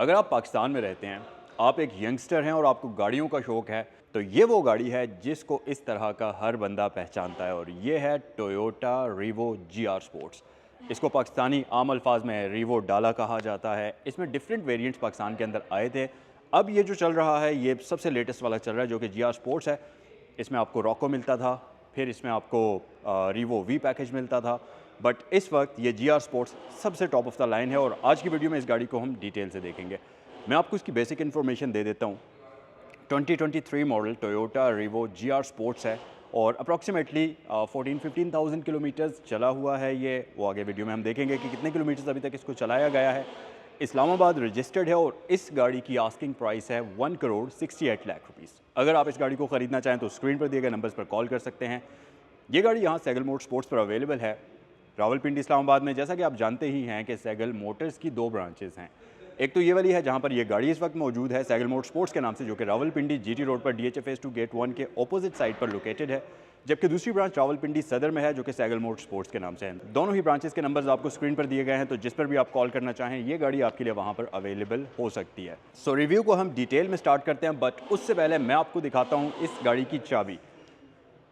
अगर आप पाकिस्तान में रहते हैं, आप एक यंगस्टर हैं और आपको गाड़ियों का शौक़ है, तो ये वो गाड़ी है जिसको इस तरह का हर बंदा पहचानता है और ये है टोयोटा रीवो GR स्पोर्ट्स। इसको पाकिस्तानी आम अल्फाज में रीवो डाला कहा जाता है। इसमें डिफरेंट वेरिएंट्स पाकिस्तान के अंदर आए थे। अब ये जो चल रहा है ये सबसे लेटेस्ट वाला चल रहा है जो कि GR स्पोर्ट्स है। इसमें आपको रॉको मिलता था, फिर इसमें आपको रीवो V पैकेज मिलता था, बट इस वक्त ये GR स्पोर्ट्स सबसे टॉप ऑफ द लाइन है और आज की वीडियो में इस गाड़ी को हम डिटेल से देखेंगे। मैं आपको इसकी बेसिक इन्फॉर्मेशन दे देता हूँ। 2023 model Toyota Revo GR sports है और अप्रॉक्सीमेटली 14-15,000 किलोमीटर्स चला हुआ है ये। वो आगे वीडियो में हम देखेंगे कि कितने किलोमीटर्स अभी तक इसको चलाया गया है। इस्लामाबाद रजिस्टर्ड है और इस गाड़ी की आस्किंग प्राइस है 1,68 लाख रुपीज़। अगर आप इस गाड़ी को ख़रीदना चाहें तो स्क्रीन पर दिए गए नंबर्स पर कॉल कर सकते हैं। ये गाड़ी यहाँ सैगल मोटर स्पोर्ट्स पर अवेलेबल है रावलपिंडी इस्लामाबाद में। जैसा कि आप जानते ही हैं कि सैगल मोटर्स की 2 ब्रांचेज़ हैं। एक तो ये वाली है जहाँ पर ये गाड़ी इस वक्त मौजूद है सैगल मोटर स्पोर्ट्स के नाम से, जो कि रावलपिंडी GT रोड पर DH Phase 2 गेट 1 के ऑपोजिट साइड पर लोकेटेड है, जबकि दूसरी ब्रांच रावलपिंडी सदर में है जो कि सैगल मोटर स्पोर्ट्स के नाम से है। दोनों ही ब्रांचेस के नंबर्स आपको स्क्रीन पर दिए गए हैं, तो जिस पर भी आप कॉल करना चाहें ये गाड़ी आपके लिए वहाँ पर अवेलेबल हो सकती है। सो रिव्यू को हम डिटेल में स्टार्ट करते हैं, बट उससे पहले मैं आपको दिखाता हूँ इस गाड़ी की चाबी।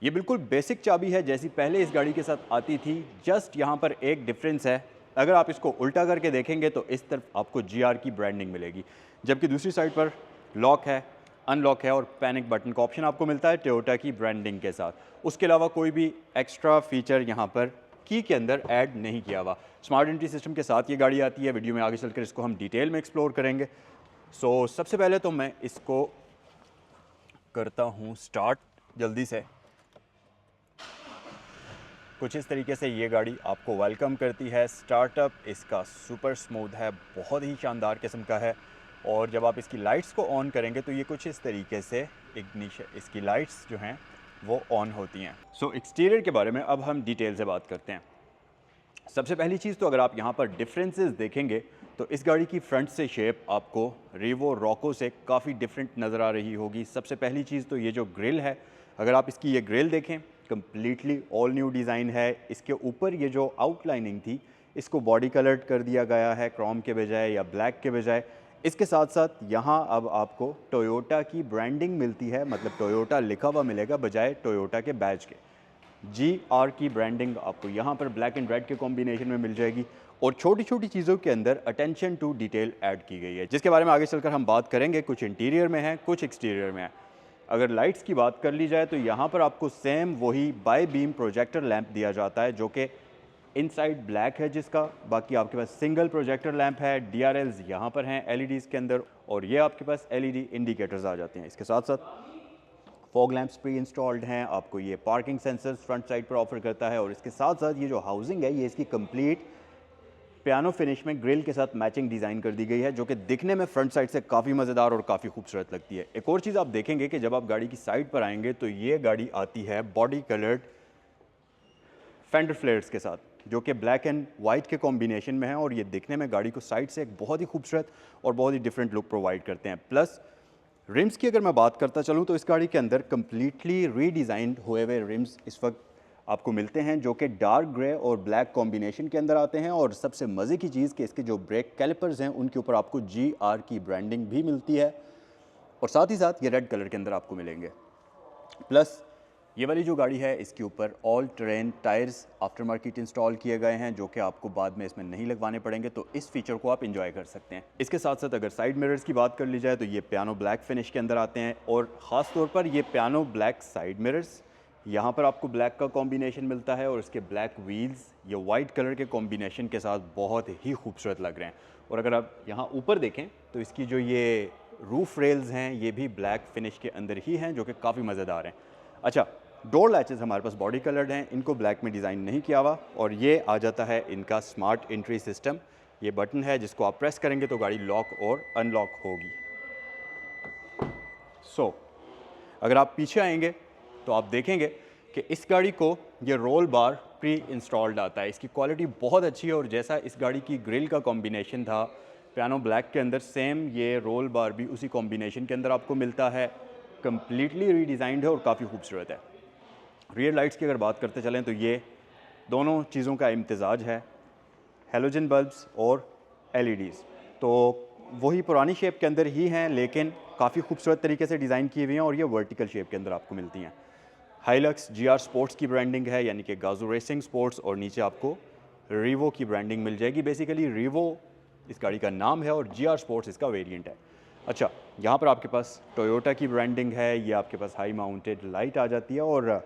ये बिल्कुल बेसिक चाबी है जैसी पहले इस गाड़ी के साथ आती थी, जस्ट यहाँ पर एक डिफरेंस है। अगर आप इसको उल्टा करके देखेंगे तो इस तरफ आपको GR की ब्रांडिंग मिलेगी, जबकि दूसरी साइड पर लॉक है, अनलॉक है और पैनिक बटन का ऑप्शन आपको मिलता है टोयोटा की ब्रांडिंग के साथ। उसके अलावा कोई भी एक्स्ट्रा फीचर यहाँ पर की के अंदर ऐड नहीं किया हुआ। स्मार्ट एंट्री सिस्टम के साथ ये गाड़ी आती है। वीडियो में आगे चलकर इसको हम डिटेल में एक्सप्लोर करेंगे। सो सबसे पहले तो मैं इसको करता हूँ स्टार्ट जल्दी से। कुछ इस तरीके से ये गाड़ी आपको वेलकम करती है। स्टार्टअप इसका सुपर स्मूथ है, बहुत ही शानदार किस्म का है। और जब आप इसकी लाइट्स को ऑन करेंगे तो ये कुछ इस तरीके से इग्निशन, इसकी लाइट्स जो हैं वो ऑन होती हैं। सो एक्सटीरियर के बारे में अब हम डिटेल से बात करते हैं। सबसे पहली चीज़ तो अगर आप यहाँ पर डिफरेंसेस देखेंगे तो इस गाड़ी की फ्रंट से शेप आपको रीवो रॉको से काफ़ी डिफरेंट नज़र आ रही होगी। सबसे पहली चीज़ तो ये जो ग्रिल है, अगर आप इसकी ये ग्रिल देखें कम्प्लीटली ऑल न्यू डिज़ाइन है। इसके ऊपर ये जो आउटलाइनिंग थी इसको बॉडी कलर्ड कर दिया गया है क्रोम के बजाय या ब्लैक के बजाय। इसके साथ साथ यहाँ अब आपको टोयोटा की ब्रांडिंग मिलती है, मतलब टोयोटा लिखा हुआ मिलेगा बजाय टोयोटा के बैज के। GR की ब्रांडिंग आपको यहाँ पर ब्लैक एंड रेड के कॉम्बिनेशन में मिल जाएगी और छोटी छोटी चीज़ों के अंदर अटेंशन टू डिटेल ऐड की गई है, जिसके बारे में आगे चलकर हम बात करेंगे। कुछ इंटीरियर में है, कुछ एक्सटीरियर में है। अगर लाइट्स की बात कर ली जाए तो यहाँ पर आपको सेम वही बाई बीम प्रोजेक्टर लैंप दिया जाता है जो कि इनसाइड ब्लैक है जिसका। बाकी आपके पास सिंगल प्रोजेक्टर लैंप है। DRLs यहाँ पर हैं LEDs के अंदर और ये आपके पास LED इंडिकेटर्स आ जाते हैं। इसके साथ साथ फॉग लैंप्स प्री इंस्टॉल्ड हैं। आपको ये पार्किंग सेंसर्स फ्रंट साइड पर ऑफर करता है और इसके साथ साथ ये जो हाउसिंग है ये इसकी कंप्लीट पियानो फिनिश में ग्रिल के साथ मैचिंग डिज़ाइन कर दी गई है, जो कि दिखने में फ्रंट साइड से काफ़ी मज़ेदार और काफ़ी खूबसूरत लगती है। एक और चीज़ आप देखेंगे कि जब आप गाड़ी की साइड पर आएंगे तो ये गाड़ी आती है बॉडी कलर्ड फेंडर फ्लेयर्स के साथ, जो कि ब्लैक एंड वाइट के कॉम्बिनेशन में है और ये दिखने में गाड़ी को साइड से एक बहुत ही खूबसूरत और बहुत ही डिफरेंट लुक प्रोवाइड करते हैं। प्लस रिम्स की अगर मैं बात करता चलूँ तो इस गाड़ी के अंदर कम्प्लीटली रीडिज़ाइंड हुए हुए रिम्स इस वक्त आपको मिलते हैं, जो कि डार्क ग्रे और ब्लैक कॉम्बिनेशन के अंदर आते हैं। और सबसे मज़े की चीज़ कि इसके जो ब्रेक कैलिपर्स हैं उनके ऊपर आपको GR की ब्रांडिंग भी मिलती है और साथ ही साथ ये रेड कलर के अंदर आपको मिलेंगे। प्लस ये वाली जो गाड़ी है इसके ऊपर all terrain tyres after market install किए गए हैं, जो कि आपको बाद में इसमें नहीं लगवाने पड़ेंगे, तो इस फीचर को आप इंजॉय कर सकते हैं। इसके साथ साथ अगर साइड मिरर्स की बात कर ली जाए तो ये पियानो ब्लैक फिनिश के अंदर आते हैं और ख़ास तौर पर ये पियानो ब्लैक साइड मिरर्स, यहाँ पर आपको ब्लैक का कॉम्बिनेशन मिलता है और इसके ब्लैक व्हील्स ये वाइट कलर के कॉम्बिनेशन के साथ बहुत ही खूबसूरत लग रहे हैं। और अगर आप यहाँ ऊपर देखें तो इसकी जो ये रूफ रेल्स हैं ये भी ब्लैक फिनिश के अंदर ही हैं, जो कि काफ़ी मज़ेदार हैं। अच्छा, डोर लैचेस हमारे पास बॉडी कलर्ड हैं, इनको ब्लैक में डिज़ाइन नहीं किया हुआ और ये आ जाता है इनका स्मार्ट एंट्री सिस्टम। ये बटन है जिसको आप प्रेस करेंगे तो गाड़ी लॉक और अनलॉक होगी। अगर आप पीछे आएंगे तो आप देखेंगे कि इस गाड़ी को ये रोल बार प्री इंस्टॉल्ड आता है। इसकी क्वालिटी बहुत अच्छी है और जैसा इस गाड़ी की ग्रिल का कॉम्बिनेशन था पियानो ब्लैक के अंदर, सेम ये रोल बार भी उसी कॉम्बिनेशन के अंदर आपको मिलता है। कम्प्लीटली रीडिज़ाइंड है और काफ़ी खूबसूरत है। रियर लाइट्स की अगर बात करते चलें तो ये दोनों चीज़ों का इम्तिजाज है, हेलोजन बल्ब्स और LEDs। तो वही पुरानी शेप के अंदर ही हैं, लेकिन काफ़ी खूबसूरत तरीके से डिज़ाइन की हुई हैं और ये वर्टिकल शेप के अंदर आपको मिलती हैं। हाइलक्स GR स्पोर्ट्स की ब्रांडिंग है, यानी कि गाजू रेसिंग स्पोर्ट्स, और नीचे आपको रीवो की ब्रांडिंग मिल जाएगी। बेसिकली रीवो इस गाड़ी का नाम है और GR स्पोर्ट्स इसका वेरिएंट है। अच्छा, यहाँ पर आपके पास टोयोटा की ब्रांडिंग है, ये आपके पास हाई माउंटेड लाइट आ जाती है, और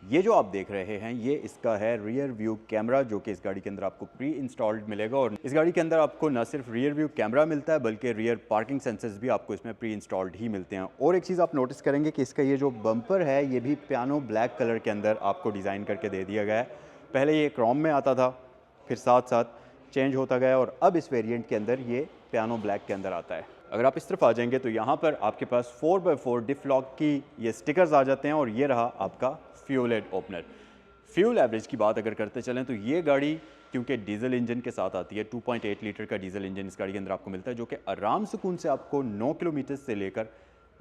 ये जो आप देख रहे हैं ये इसका है रियर व्यू कैमरा, जो कि इस गाड़ी के अंदर आपको प्री इंस्टॉल्ड मिलेगा। और इस गाड़ी के अंदर आपको न सिर्फ रियर व्यू कैमरा मिलता है, बल्कि रियर पार्किंग सेंसर्स भी आपको इसमें प्री इंस्टॉल्ड ही मिलते हैं। और एक चीज़ आप नोटिस करेंगे कि इसका ये जो बम्पर है ये भी पियानो ब्लैक कलर के अंदर आपको डिज़ाइन करके दे दिया गया है। पहले ये क्रोम में आता था, फिर साथ साथ चेंज होता गया, और अब इस वेरिएंट के अंदर ये पियानो ब्लैक के अंदर आता है। अगर आप इस तरफ आ जाएंगे तो यहाँ पर आपके पास 4x4 डिफ लॉक की ये स्टिकर्स आ जाते हैं, और ये रहा आपका fuel head opener. Fuel average की बात अगर करते चलें तो ये गाड़ी क्योंकि डीजल इंजन के साथ आती है, 2.8 लीटर का डीजल इंजन इस गाड़ी के अंदर आपको मिलता है, जो कि आराम सुकून से आपको 9 किलोमीटर से लेकर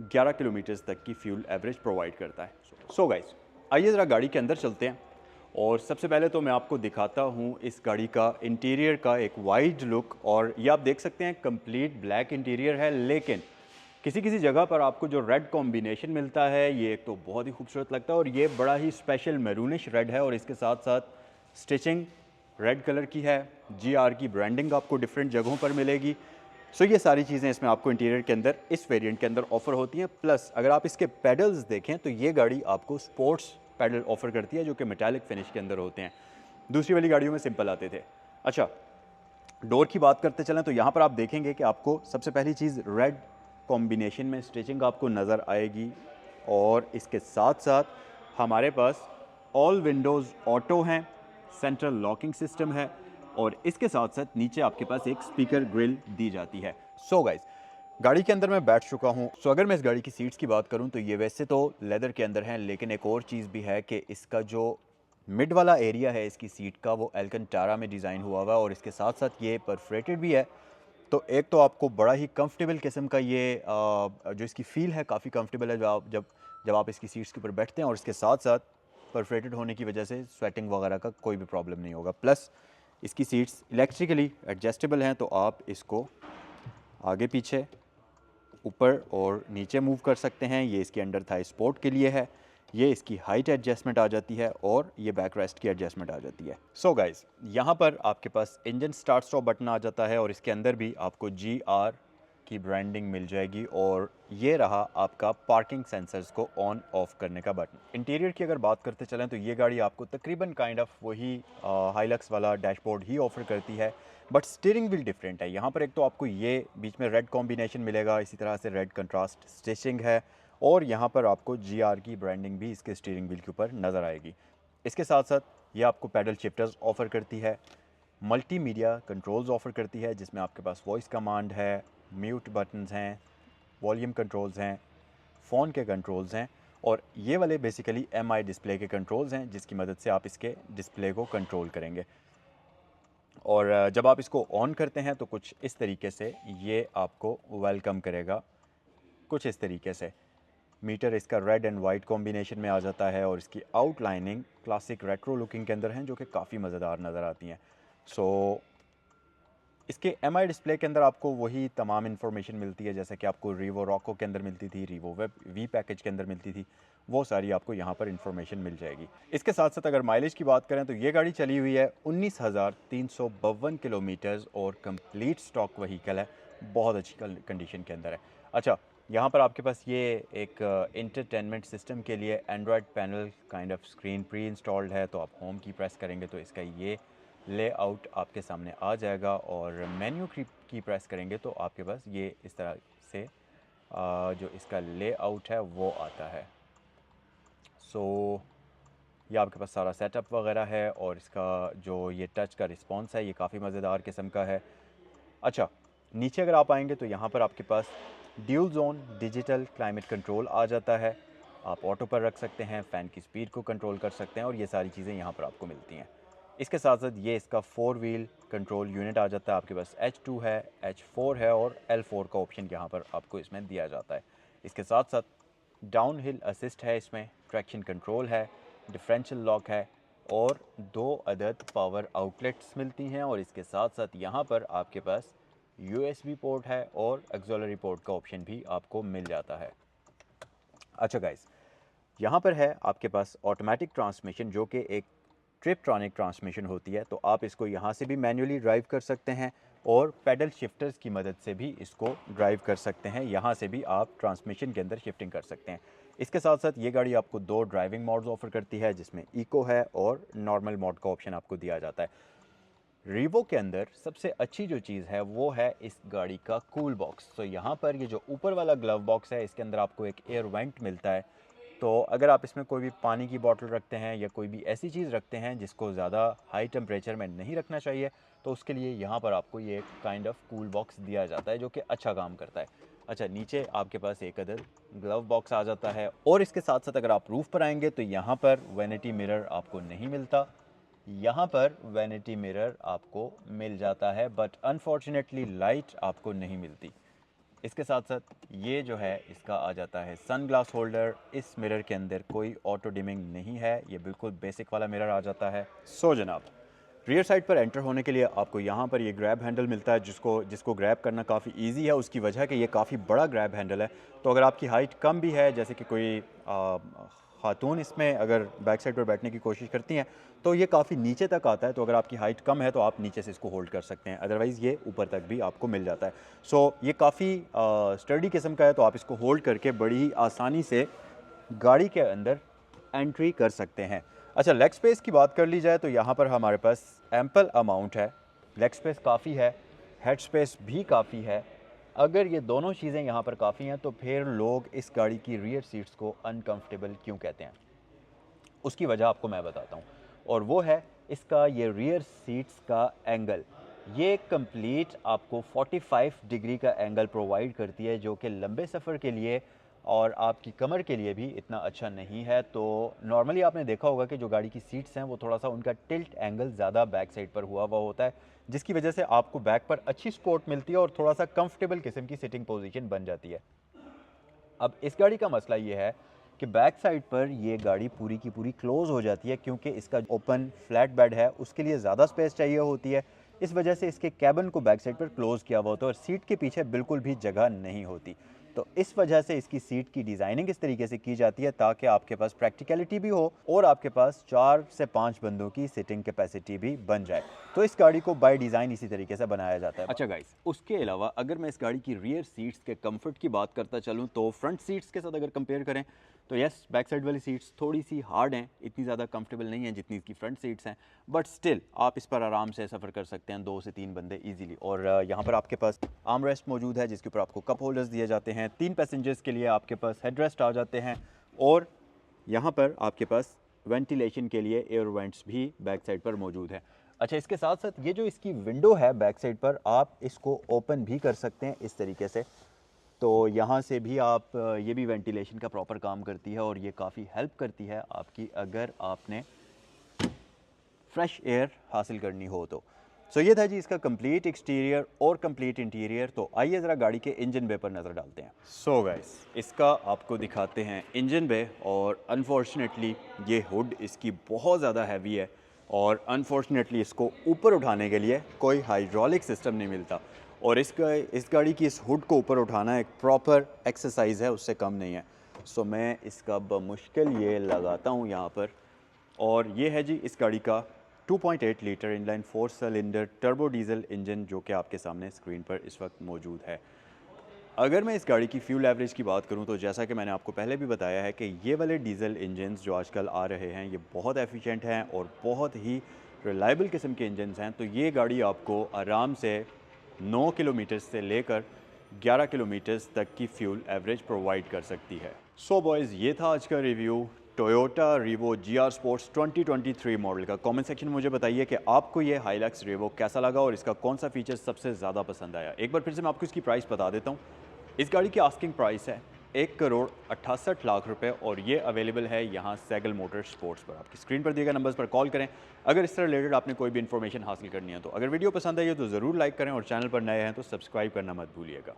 11 किलोमीटर तक की फ्यूल एवरेज प्रोवाइड करता है। सो गाइस, आइए ज़रा गाड़ी के अंदर चलते हैं, और सबसे पहले तो मैं आपको दिखाता हूँ इस गाड़ी का इंटीरियर का एक वाइड लुक। और ये आप देख सकते हैं कंप्लीट ब्लैक इंटीरियर है, लेकिन किसी किसी जगह पर आपको जो रेड कॉम्बिनेशन मिलता है ये एक तो बहुत ही खूबसूरत लगता है, और ये बड़ा ही स्पेशल मैरूनिश रेड है, और इसके साथ साथ स्टिचिंग रेड कलर की है। GR की ब्रांडिंग आपको डिफरेंट जगहों पर मिलेगी। सो ये सारी चीज़ें इसमें आपको इंटीरियर के अंदर इस वेरिएंट के अंदर ऑफर होती हैं। प्लस अगर आप इसके पेडल्स देखें तो ये गाड़ी आपको स्पोर्ट्स पेडल ऑफर करती है, जो कि मेटालिक फिनिश के अंदर होते हैं। दूसरी वाली गाड़ियों में सिंपल आते थे। अच्छा, डोर की बात करते चलें तो यहाँ पर आप देखेंगे कि आपको सबसे पहली चीज़ रेड कॉम्बिनेशन में स्टिचिंग आपको नज़र आएगी, और इसके साथ साथ हमारे पास ऑल विंडोज़ ऑटो हैं, सेंट्रल लॉकिंग सिस्टम है, और इसके साथ साथ नीचे आपके पास एक स्पीकर ग्रिल दी जाती है। सो गाइस, गाड़ी के अंदर मैं बैठ चुका हूँ। सो अगर मैं इस गाड़ी की सीट्स की बात करूँ तो ये वैसे तो लेदर के अंदर हैं, लेकिन एक और चीज़ भी है कि इसका जो मिड वाला एरिया है इसकी सीट का वो एल्कंटारा में डिज़ाइन हुआ हुआ है, और इसके साथ साथ ये परफोरेटेड भी है। तो एक तो आपको बड़ा ही कंफर्टेबल किस्म का ये जो इसकी फ़ील है काफ़ी कंफर्टेबल है जब आप इसकी सीट्स के ऊपर बैठते हैं, और इसके साथ साथ परफोरेटेड होने की वजह से स्वेटिंग वगैरह का कोई भी प्रॉब्लम नहीं होगा। प्लस इसकी सीट्स इलेक्ट्रिकली एडजस्टेबल हैं, तो आप इसको आगे पीछे ऊपर और नीचे मूव कर सकते हैं। ये इसके अंडर थाई सपोर्ट के लिए है, ये इसकी हाइट एडजस्टमेंट आ जाती है, और ये बैक रेस्ट की एडजस्टमेंट आ जाती है। सो गाइस, यहाँ पर आपके पास इंजन स्टार्ट स्टॉप बटन आ जाता है, और इसके अंदर भी आपको GR की ब्रांडिंग मिल जाएगी, और ये रहा आपका पार्किंग सेंसर्स को ऑन ऑफ करने का बटन। इंटीरियर की अगर बात करते चलें तो ये गाड़ी आपको तकरीबन काइंड ऑफ वही हाइलक्स वाला डैशबोर्ड ही ऑफर करती है, बट स्टीयरिंग व्हील डिफरेंट है। यहाँ पर एक तो आपको ये बीच में रेड कॉम्बिनेशन मिलेगा, इसी तरह से रेड कंट्रास्ट स्टिचिंग है, और यहाँ पर आपको GR की ब्रांडिंग भी इसके स्टीयरिंग व्हील के ऊपर नज़र आएगी। इसके साथ साथ ये आपको पैडल शिफ्टर्स ऑफ़र करती है, मल्टीमीडिया कंट्रोल्स ऑफ़र करती है, जिसमें आपके पास वॉइस कमांड है, म्यूट बटन्स हैं, वॉल्यूम कंट्रोल्स हैं, फ़ोन के कंट्रोल्स हैं, और ये वाले बेसिकली MI डिस्प्ले के कंट्रोल्स हैं, जिसकी मदद से आप इसके डिस्प्ले को कंट्रोल करेंगे। और जब आप इसको ऑन करते हैं तो कुछ इस तरीके से ये आपको वेलकम करेगा, कुछ इस तरीके से। मीटर इसका रेड एंड वाइट कॉम्बिनेशन में आ जाता है, और इसकी आउटलाइनिंग क्लासिक रेट्रो लुकिंग के अंदर हैं, जो कि काफ़ी मज़ेदार नज़र आती हैं। सो इसके MI डिस्प्ले के अंदर आपको वही तमाम इन्फॉर्मेशन मिलती है, जैसे कि आपको रीवो रॉको के अंदर मिलती थी, रीवो वेब V पैकेज के अंदर मिलती थी, वो सारी आपको यहाँ पर इन्फॉर्मेशन मिल जाएगी। इसके साथ साथ अगर माइलेज की बात करें तो ये गाड़ी चली हुई है 19,352 किलोमीटर्स, और कंप्लीट स्टॉक व्हीकल है, बहुत अच्छी कंडीशन के अंदर है। अच्छा, यहाँ पर आपके पास ये एक इंटरटेनमेंट सिस्टम के लिए Android panel kind of screen pre installed है, तो आप होम की प्रेस करेंगे तो इसका ये लेआउट आपके सामने आ जाएगा, और मेन्यू की प्रेस करेंगे तो आपके पास ये इस तरह से जो इसका लेआउट है वो आता है। सो ये आपके पास सारा सेटअप वगैरह है, और इसका जो ये टच का रिस्पॉन्स है ये काफ़ी मज़ेदार किस्म का है। अच्छा, नीचे अगर आप आएंगे तो यहाँ पर आपके पास dual zone digital climate control आ जाता है, आप ऑटो पर रख सकते हैं, फ़ैन की स्पीड को कंट्रोल कर सकते हैं, और ये सारी चीज़ें यहाँ पर आपको मिलती हैं। इसके साथ साथ ये इसका 4 व्हील कंट्रोल यूनिट आ जाता है, आपके पास H2 है, H4 है, और L4 का ऑप्शन यहाँ पर आपको इसमें दिया जाता है। इसके साथ साथ डाउन हिल असिस्ट है, इसमें ट्रैक्शन कंट्रोल है, डिफरेंशियल लॉक है, और 2 अदद पावर आउटलेट्स मिलती हैं, और इसके साथ साथ यहाँ पर आपके पास USB पोर्ट है और ऑक्सिलरी पोर्ट का ऑप्शन भी आपको मिल जाता है। अच्छा गाइस, यहाँ पर है आपके पास ऑटोमेटिक ट्रांसमिशन जो कि एक ट्रिपट्रॉनिक ट्रांसमिशन होती है। तो आप इसको यहाँ से भी मैन्युअली ड्राइव कर सकते हैं और पैडल शिफ्टर्स की मदद से भी इसको ड्राइव कर सकते हैं। यहाँ से भी आप ट्रांसमिशन के अंदर शिफ्टिंग कर सकते हैं। इसके साथ साथ ये गाड़ी आपको 2 ड्राइविंग मोड्स ऑफर करती है, जिसमें इको है और नॉर्मल मोड का ऑप्शन आपको दिया जाता है। रीवो के अंदर सबसे अच्छी जो चीज़ है वो है इस गाड़ी का कूल बॉक्स। तो यहाँ पर ये जो ऊपर वाला ग्लव बॉक्स है, इसके अंदर आपको एक एयर वेंट मिलता है। तो अगर आप इसमें कोई भी पानी की बोतल रखते हैं या कोई भी ऐसी चीज़ रखते हैं जिसको ज़्यादा हाई टेम्परेचर में नहीं रखना चाहिए, तो उसके लिए यहाँ पर आपको ये एक काइंड ऑफ कूल बॉक्स दिया जाता है जो कि अच्छा काम करता है। अच्छा, नीचे आपके पास एक अदर ग्लव बॉक्स आ जाता है और इसके साथ साथ अगर आप रूफ़ पर आएंगे तो यहाँ पर वैनिटी मिरर आपको नहीं मिलता। यहाँ पर वैनिटी मिरर आपको मिल जाता है, बट अनफॉर्चुनेटली लाइट आपको नहीं मिलती। इसके साथ साथ ये जो है इसका आ जाता है सन ग्लास होल्डर। इस मिरर के अंदर कोई ऑटो डिमिंग नहीं है, ये बिल्कुल बेसिक वाला मिरर आ जाता है। सो जनाब, रियर साइड पर एंटर होने के लिए आपको यहाँ पर ये ग्रैब हैंडल मिलता है, जिसको ग्रैब करना काफ़ी इजी है, उसकी वजह कि ये काफ़ी बड़ा ग्रैब हैंडल है। तो अगर आपकी हाइट कम भी है, जैसे कि कोई खातून इसमें अगर बैक साइड पर बैठने की कोशिश करती हैं, तो ये काफ़ी नीचे तक आता है। तो अगर आपकी हाइट कम है तो आप नीचे से इसको होल्ड कर सकते हैं, अदरवाइज़ ये ऊपर तक भी आपको मिल जाता है। सो ये काफ़ी स्टर्डी किस्म का है, तो आप इसको होल्ड करके बड़ी ही आसानी से गाड़ी के अंदर एंट्री कर सकते हैं। अच्छा, लेग स्पेस की बात कर ली जाए तो यहाँ पर हमारे पास एम्पल अमाउंट है, लेग स्पेस काफ़ी है, हेड स्पेस भी काफ़ी है। अगर ये दोनों चीज़ें यहाँ पर काफ़ी हैं तो फिर लोग इस गाड़ी की रियर सीट्स को अनकंफर्टेबल क्यों कहते हैं, उसकी वजह आपको मैं बताता हूँ। और वो है इसका ये रियर सीट्स का एंगल। ये कंप्लीट आपको 45 डिग्री का एंगल प्रोवाइड करती है, जो कि लंबे सफ़र के लिए और आपकी कमर के लिए भी इतना अच्छा नहीं है। तो नॉर्मली आपने देखा होगा कि जो गाड़ी की सीट्स हैं वो थोड़ा सा उनका टिल्ट एंगल ज़्यादा बैक साइड पर हुआ होता है, जिसकी वजह से आपको बैक पर अच्छी सपोर्ट मिलती है और थोड़ा सा कंफर्टेबल किस्म की सिटिंग पोजीशन बन जाती है। अब इस गाड़ी का मसला ये है कि बैक साइड पर ये गाड़ी पूरी की पूरी क्लोज़ हो जाती है, क्योंकि इसका ओपन फ्लैट बेड है, उसके लिए ज़्यादा स्पेस चाहिए होती है। इस वजह से इसके कैबिन को बैक साइड पर क्लोज़ किया हुआ होता है और सीट के पीछे बिल्कुल भी जगह नहीं होती। तो इस वजह से इसकी सीट की डिज़ाइनिंग इस तरीके से की जाती है ताकि आपके पास प्रैक्टिकलिटी भी हो और आपके पास 4 से 5 बंदों की सिटिंग कैपेसिटी भी बन जाए। तो इस गाड़ी को बाय डिज़ाइन इसी तरीके से बनाया जाता है। अच्छा गाइस, उसके अलावा अगर मैं इस गाड़ी की रियर सीट्स के कंफर्ट की बात करता चलूँ तो फ्रंट सीट्स के साथ अगर कंपेयर करें तो यस, बैक साइड वाली सीट्स थोड़ी सी हार्ड हैं, इतनी ज़्यादा कंफर्टेबल नहीं हैं जितनी इसकी फ्रंट सीट्स हैं, बट स्टिल आप इस पर आराम से सफ़र कर सकते हैं 2 से 3 बंदे इजीली। और यहाँ पर आपके पास आर्म रेस्ट मौजूद है जिसके ऊपर आपको कप होल्डर्स दिए जाते हैं। 3 पैसेंजर्स के लिए आपके पास हेड रेस्ट आ जाते हैं और यहाँ पर आपके पास वेंटिलेशन के लिए एयर वेंट्स भी बैक साइड पर मौजूद है। अच्छा, इसके साथ साथ ये जो इसकी विंडो है बैक साइड पर, आप इसको ओपन भी कर सकते हैं इस तरीके से। तो यहाँ से भी आप ये भी वेंटिलेशन का प्रॉपर काम करती है और ये काफ़ी हेल्प करती है आपकी अगर आपने फ्रेश एयर हासिल करनी हो तो। सो ये था जी इसका कंप्लीट एक्सटीरियर और कंप्लीट इंटीरियर। तो आइए ज़रा गाड़ी के इंजन बे पर नज़र डालते हैं। सो गाइस, इसका आपको दिखाते हैं इंजन बे और अनफॉर्चुनेटली ये हुड इसकी बहुत ज़्यादा हैवी है और अनफॉर्चुनेटली इसको ऊपर उठाने के लिए कोई हाइड्रोलिक सिस्टम नहीं मिलता और इस गाड़ी की इस हुड को ऊपर उठाना एक प्रॉपर एक्सरसाइज है, उससे कम नहीं है। सो मैं इसका बमुश्किल ये लगाता हूँ यहाँ पर और ये है जी इस गाड़ी का 2.8 litre inline 4 cylinder turbo diesel engine जो कि आपके सामने स्क्रीन पर इस वक्त मौजूद है। अगर मैं इस गाड़ी की फ्यूल एवरेज की बात करूं तो जैसा कि मैंने आपको पहले भी बताया है कि ये वाले डीजल इंजन्स जो आजकल आ रहे हैं ये बहुत एफिशिएंट हैं और बहुत ही रिलायबल किस्म के इंजन्स हैं। तो ये गाड़ी आपको आराम से 9 किलोमीटर से लेकर 11 किलोमीटर्स तक की फ्यूल एवरेज प्रोवाइड कर सकती है। सो बॉयज़, ये था आज का review Toyota Revo GR sports 2023 model का। कमेंट सेक्शन में मुझे बताइए कि आपको ये हाइलक्स रीवो कैसा लगा और इसका कौन सा फीचर सबसे ज़्यादा पसंद आया। एक बार फिर से मैं आपको इसकी प्राइस बता देता हूँ। इस गाड़ी की आस्किंग प्राइस है 1,68,00,000 रुपये और ये अवेलेबल है यहाँ सैगल मोटर स्पोर्ट्स पर। आपकी स्क्रीन पर दिए गए नंबर्स पर कॉल करें अगर इससे रिलेटेड आपने कोई भी इन्फॉर्मेशन हासिल करनी है तो। अगर वीडियो पसंद आई है तो ज़रूर लाइक करें और चैनल पर नए हैं तो सब्सक्राइब करना मत भूलिएगा।